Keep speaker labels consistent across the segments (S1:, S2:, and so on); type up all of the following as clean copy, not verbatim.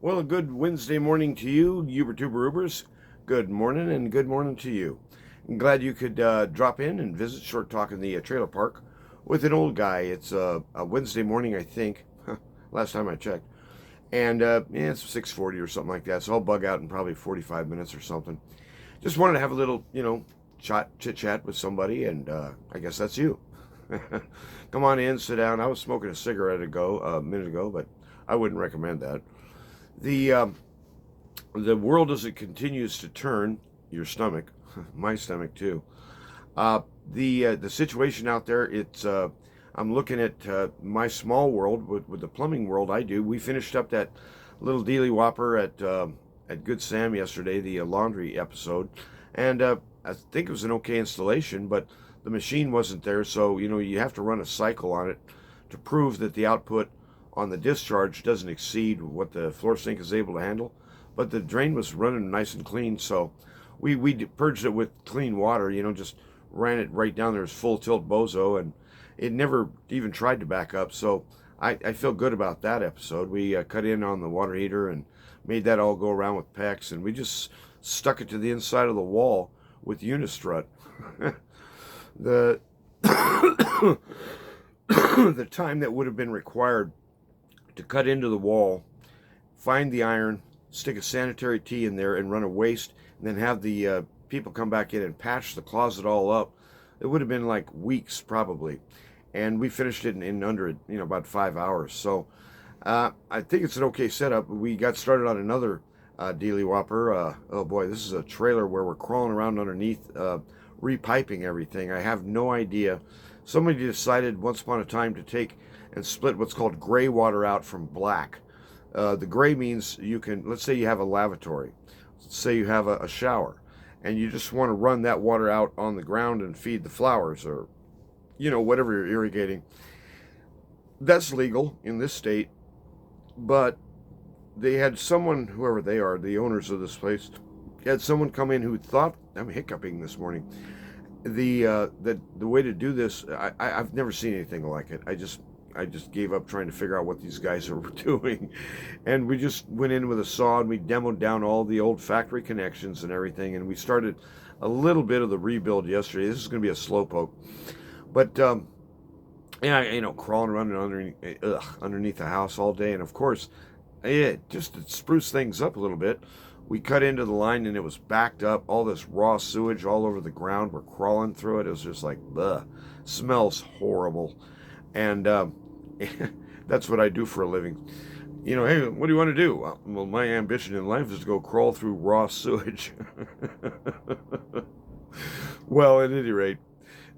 S1: Well, a good Wednesday morning to you, Uber Ubers. Good morning and good morning to you. I'm glad you could drop in and visit Short Talk in the trailer park with an old guy. It's a Wednesday morning, I think, last time I checked. And yeah, it's 6:40 or something like that, so I'll bug out in probably 45 minutes or something. Just wanted to have a little, chit chat with somebody, and I guess that's you. Come on in, sit down. I was smoking a cigarette a minute ago, but I wouldn't recommend that. The the world as it continues to turn, your stomach, my stomach too. Uh, the situation out there, it's I'm looking at my small world with the plumbing world I do. We finished up that little dealy whopper at Good Sam yesterday, the laundry episode, and I think it was an okay installation, but the machine wasn't there, so you have to run a cycle on it to prove that the output on the discharge doesn't exceed what the floor sink is able to handle. But the drain was running nice and clean, so we purged it with clean water. Just ran it right down there as full tilt bozo, and it never even tried to back up. So I feel good about that episode. We cut in on the water heater and made that all go around with PEX, and we just stuck it to the inside of the wall with Unistrut. the the time that would have been required to cut into the wall, find the iron, stick a sanitary tee in there, and run a waste, and then have the people come back in and patch the closet all up. It would have been like weeks probably, and we finished it in under about 5 hours. So I think it's an okay setup. We got started on another Dealy Whopper. Oh boy, this is a trailer where we're crawling around underneath, repiping everything. I have no idea. Somebody decided once upon a time to take and split what's called gray water out from black. The gray means you can, let's say you have a lavatory, let's say you have a shower, and you just want to run that water out on the ground and feed the flowers or, whatever you're irrigating. That's legal in this state, but they had someone, whoever they are, the owners of this place, had someone come in who thought, I'm hiccuping this morning, the way to do this, I've never seen anything like it. I just gave up trying to figure out what these guys are doing. And we just went in with a saw and we demoed down all the old factory connections and everything. And we started a little bit of the rebuild yesterday. This is going to be a slow poke. But, yeah, crawling around underneath the house all day. And of course, just to spruce things up a little bit, we cut into the line and it was backed up. All this raw sewage all over the ground. We're crawling through it. It was just like, ugh, smells horrible. And that's what I do for a living. Hey, what do you want to do? Well, my ambition in life is to go crawl through raw sewage. Well, at any rate,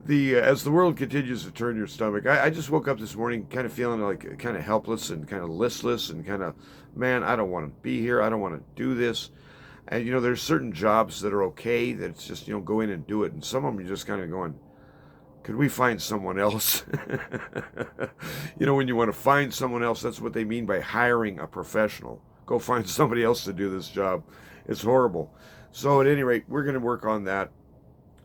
S1: as the world continues to turn your stomach, I just woke up this morning kind of feeling like kind of helpless and kind of listless and kind of, man, I don't want to be here. I don't want to do this. And, there's certain jobs that are okay that it's just, go in and do it. And some of them you're just kind of going, could we find someone else? When you want to find someone else, that's what they mean by hiring a professional. Go find somebody else to do this job. It's horrible. So at any rate, we're going to work on that.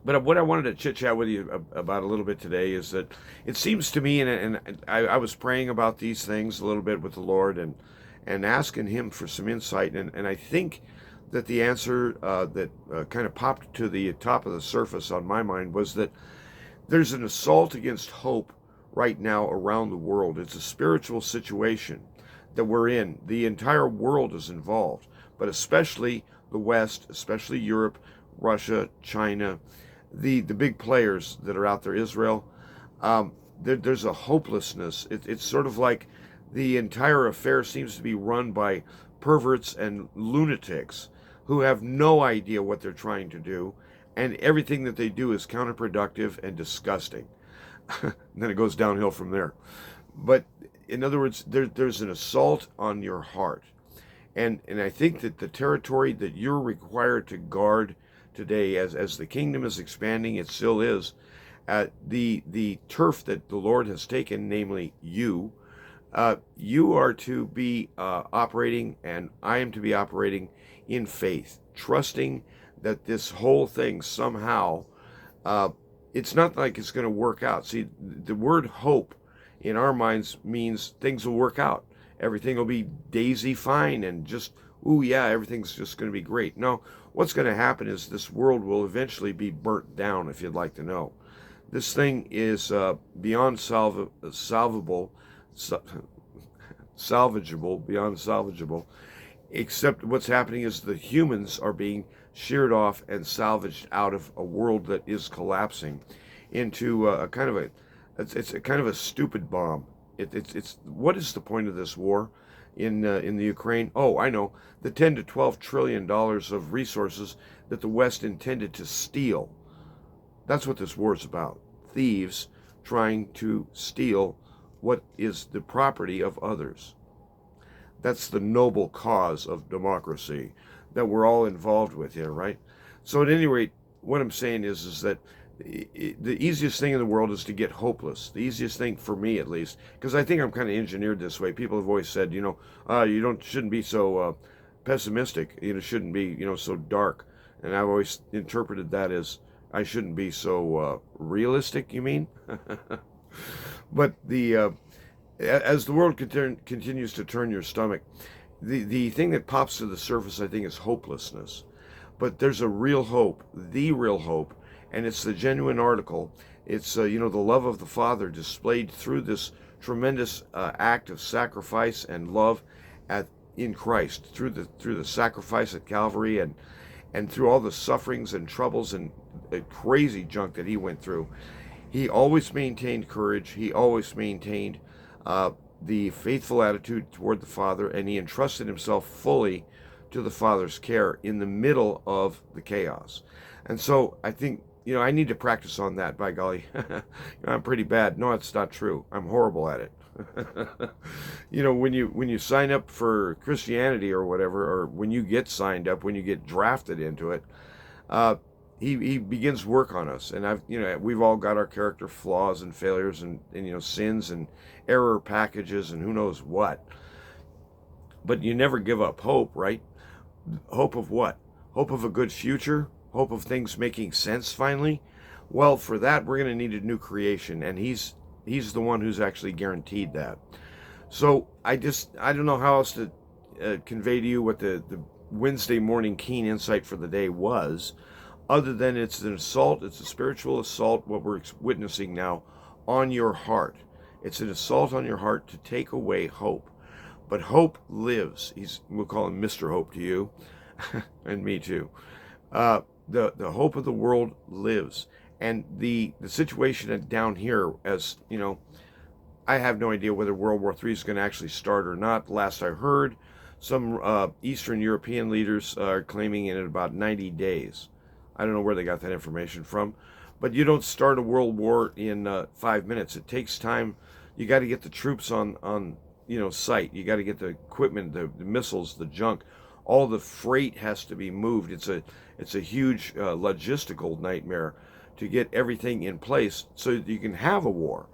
S1: But what I wanted to chit chat with you about a little bit today is that it seems to me, and I was praying about these things a little bit with the Lord and asking Him for some insight. And I think that the answer that kind of popped to the top of the surface on my mind was that there's an assault against hope right now around the world. It's a spiritual situation that we're in. The entire world is involved, but especially the West, especially Europe, Russia, China, the big players that are out there, Israel. There's a hopelessness. It's sort of like the entire affair seems to be run by perverts and lunatics who have no idea what they're trying to do, and everything that they do is counterproductive and disgusting. And then it goes downhill from there. But in other words, there's an assault on your heart. And I think that the territory that you're required to guard today, as the kingdom is expanding, it still is, the turf that the Lord has taken, namely you, you are to be operating, and I am to be operating in faith, trusting that this whole thing somehow, it's not like it's going to work out. See, the word hope in our minds means things will work out. everything will be daisy fine and just, ooh, yeah, everything's just going to be great. No, what's going to happen is this world will eventually be burnt down, if you'd like to know. This thing is beyond salvable, salvageable, beyond salvageable, except what's happening is the humans are being sheared off and salvaged out of a world that is collapsing into a kind of a, it's a kind of a stupid bomb. It's what is the point of this war in the Ukraine? Oh, I know, the 10 to 12 trillion dollars of resources that the West intended to steal. That's what this war is about. Thieves trying to steal what is the property of others. That's the noble cause of democracy that we're all involved with here, right? So at any rate, what I'm saying is that the easiest thing in the world is to get hopeless. The easiest thing for me, at least, because I think I'm kind of engineered this way. People have always said, you shouldn't be so pessimistic. Shouldn't be, so dark. And I've always interpreted that as I shouldn't be so realistic. You mean? But as the world continues to turn your stomach, the thing that pops to the surface, I think, is hopelessness. But there's a real hope, the real hope, and it's the genuine article. It's the love of the Father displayed through this tremendous act of sacrifice and love in Christ, through the sacrifice at Calvary, and through all the sufferings and troubles and crazy junk that he went through. He always maintained courage. He always maintained the faithful attitude toward the Father, and he entrusted himself fully to the Father's care in the middle of the chaos. And so I think, I need to practice on that, by golly. I'm pretty bad. No, it's not true. I'm horrible at it. When you sign up for Christianity or whatever, or when you get signed up, when you get drafted into it, he begins work on us. And we've all got our character flaws and failures and sins and error packages and who knows what. But you never give up hope, right? Hope of what? Hope of a good future? Hope of things making sense finally? Well, for that, we're going to need a new creation, and he's the one who's actually guaranteed that. So I don't know how else to convey to you what the Wednesday morning keen insight for the day was, other than it's an assault, it's a spiritual assault, what we're witnessing now, on your heart. It's an assault on your heart to take away hope. But hope lives. We'll call him Mr. Hope to you, and me too. The hope of the world lives. And the situation down here, as I have no idea whether World War III is going to actually start or not. Last I heard, some Eastern European leaders are claiming in about 90 days. I don't know where they got that information from. But you don't start a world war in 5 minutes. It takes time. You got to get the troops on site. You got to get the equipment, the missiles, the junk. All the freight has to be moved. It's a huge logistical nightmare to get everything in place so that you can have a war.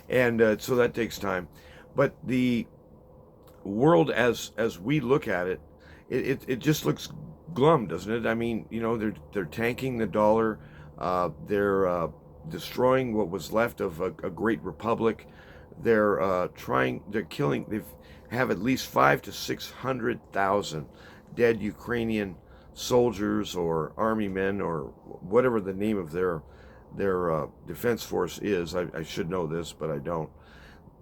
S1: And so that takes time. But the world as we look at it, it just looks glum, doesn't it? I mean, they're tanking the dollar. They're destroying what was left of a great republic. They're killing. They have at least 500,000 to 600,000 dead Ukrainian soldiers or army men or whatever the name of their defense force is. I should know this, but I don't.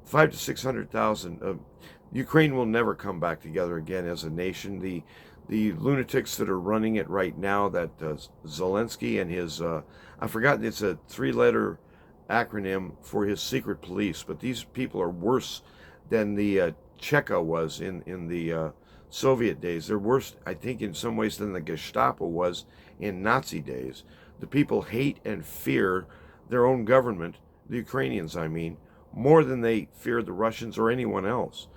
S1: 500,000 to 600,000. Ukraine will never come back together again as a nation. The lunatics that are running it right now, that Zelensky and his, I've forgotten, it's a 3-letter acronym for his secret police, but these people are worse than the Cheka was in the Soviet days. They're worse, I think, in some ways than the Gestapo was in Nazi days. The people hate and fear their own government, the Ukrainians, I mean, more than they fear the Russians or anyone else.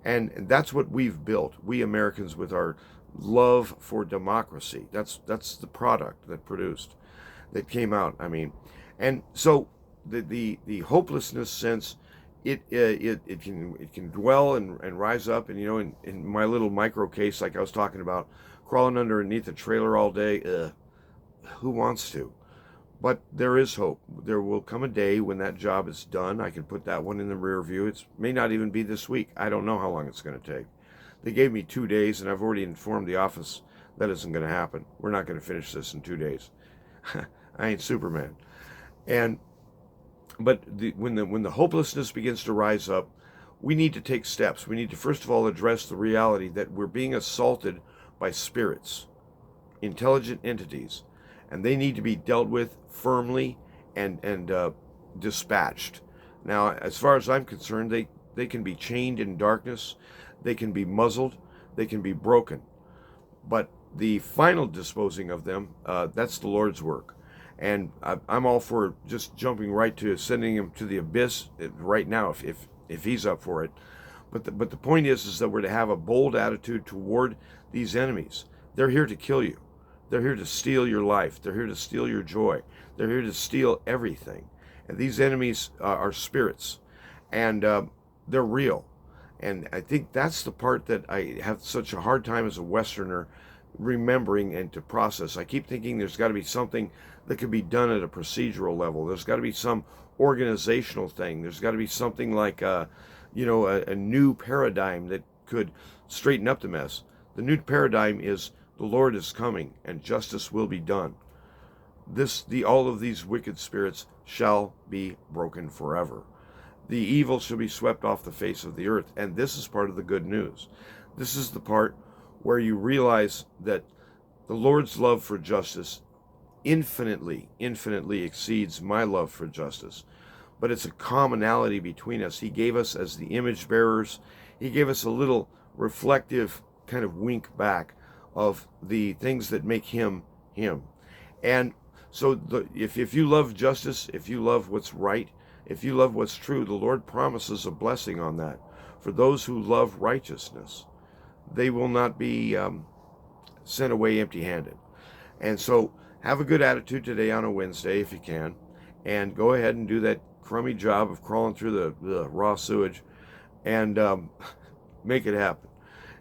S1: And that's what we've built, we Americans, with our love for democracy. That's the product that came out. I mean, and so the hopelessness sense, it can dwell and rise up. And in my little micro case, like I was talking about, crawling underneath a trailer all day, who wants to? But there is hope. There will come a day when that job is done. I can put that one in the rear view. It may not even be this week. I don't know how long it's going to take. They gave me 2 days, and I've already informed the office that isn't going to happen. We're not going to finish this in 2 days. I ain't Superman. And but when the hopelessness begins to rise up, we need to take steps. We need to first of all address the reality that we're being assaulted by spirits, intelligent entities, and they need to be dealt with firmly and dispatched. Now, as far as I'm concerned, they can be chained in darkness, they can be muzzled, they can be broken. But the final disposing of them, that's the Lord's work. And I'm all for just jumping right to sending him to the abyss right now if he's up for it. But the point is that we're to have a bold attitude toward these enemies. They're here to kill you. They're here to steal your life. They're here to steal your joy. They're here to steal everything. And these enemies are spirits, and they're real. And I think that's the part that I have such a hard time as a Westerner remembering and to process. I keep thinking there's got to be something that could be done at a procedural level. There's got to be some organizational thing. There's got to be something like a new paradigm that could straighten up the mess. The new paradigm is the Lord is coming and justice will be done. All of these wicked spirits shall be broken forever. The evil shall be swept off the face of the earth. And this is part of the good news. This is the part where you realize that the Lord's love for justice infinitely exceeds my love for justice. But it's a commonality between us. He gave us, as the image bearers, he gave us a little reflective kind of wink back of the things that make him him. And so if you love justice, if you love what's right, if you love what's true, the Lord promises a blessing on that. For those who love righteousness, they will not be sent away empty-handed. And so have a good attitude today on a Wednesday if you can, and go ahead and do that crummy job of crawling through the raw sewage and make it happen.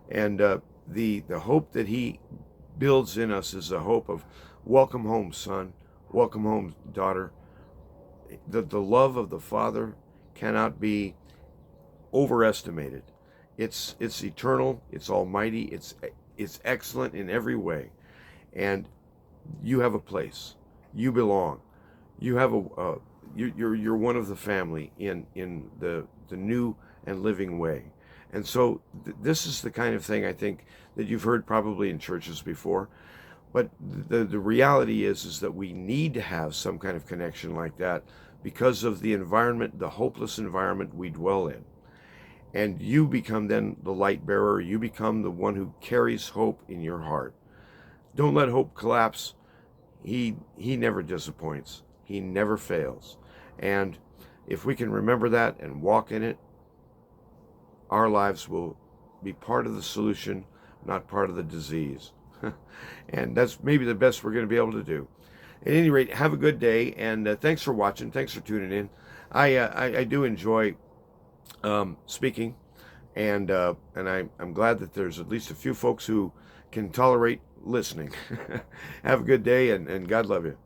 S1: And the hope that he builds in us is a hope of welcome home, son, welcome home, daughter. The love of the Father cannot be overestimated. It's eternal, it's almighty, it's excellent in every way. And you have a place. You belong. You have you're one of the family in the new and living way. And so this is the kind of thing I think that you've heard probably in churches before. But the reality is that we need to have some kind of connection like that because of the environment, the hopeless environment we dwell in. And you become then the light bearer. You become the one who carries hope in your heart. Don't let hope collapse. He never disappoints. He never fails. And if we can remember that and walk in it, our lives will be part of the solution, not part of the disease. And that's maybe the best we're going to be able to do. At any rate, have a good day, and thanks for watching. Thanks for tuning in. I do enjoy speaking, and I'm glad that there's at least a few folks who can tolerate listening. Have a good day, and God love you.